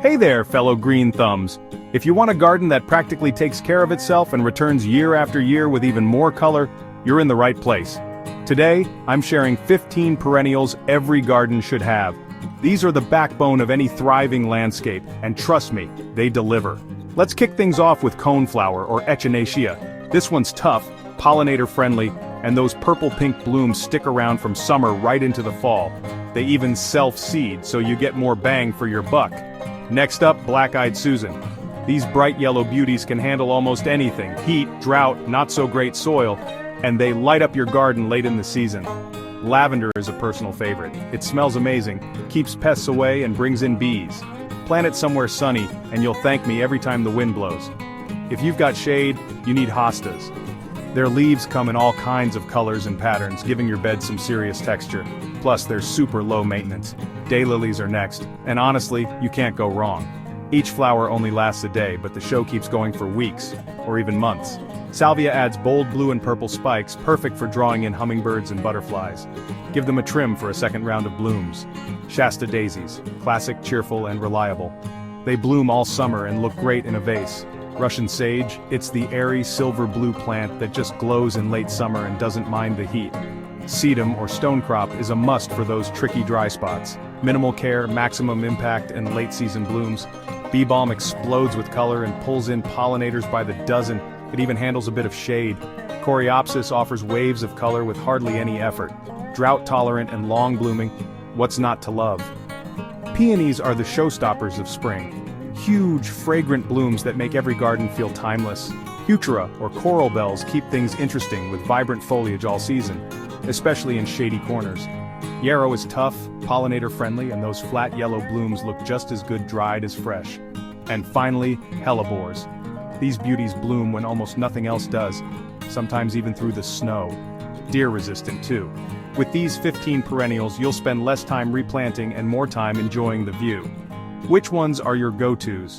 Hey there, fellow green thumbs. If you want a garden that practically takes care of itself and returns year after year with even more color, you're in the right place. Today, I'm sharing 15 perennials every garden should have. These are the backbone of any thriving landscape, and trust me, they deliver. Let's kick things off with coneflower or echinacea. This one's tough, pollinator-friendly, and those purple-pink blooms stick around from summer right into the fall. They even self-seed, so you get more bang for your buck. Next up, black-eyed Susan. These bright yellow beauties can handle almost anything: heat, drought, not-so-great soil, and they light up your garden late in the season. Lavender is a personal favorite. It smells amazing, keeps pests away, and brings in bees. Plant it somewhere sunny, and you'll thank me every time the wind blows. If you've got shade, you need hostas. Their leaves come in all kinds of colors and patterns, giving your bed some serious texture. Plus, they're super low maintenance. Daylilies are next, and honestly, you can't go wrong. Each flower only lasts a day, but the show keeps going for weeks, or even months. Salvia adds bold blue and purple spikes, perfect for drawing in hummingbirds and butterflies. Give them a trim for a second round of blooms. Shasta daisies, classic, cheerful, and reliable. They bloom all summer and look great in a vase. Russian sage, it's the airy silver blue plant that just glows in late summer and doesn't mind the heat. Sedum or stonecrop is a must for those tricky dry spots. Minimal care, maximum impact, and late season blooms. Bee balm explodes with color and pulls in pollinators by the dozen. It even handles a bit of shade. Coreopsis offers waves of color with hardly any effort. Drought tolerant and long blooming, what's not to love? Peonies are the showstoppers of spring. Huge, fragrant blooms that make every garden feel timeless. Heuchera or coral bells keep things interesting with vibrant foliage all season, especially in shady corners. Yarrow is tough, pollinator-friendly, and those flat yellow blooms look just as good dried as fresh. And finally, hellebores. These beauties bloom when almost nothing else does, sometimes even through the snow. Deer-resistant too. With these 15 perennials, you'll spend less time replanting and more time enjoying the view. Which ones are your go-tos?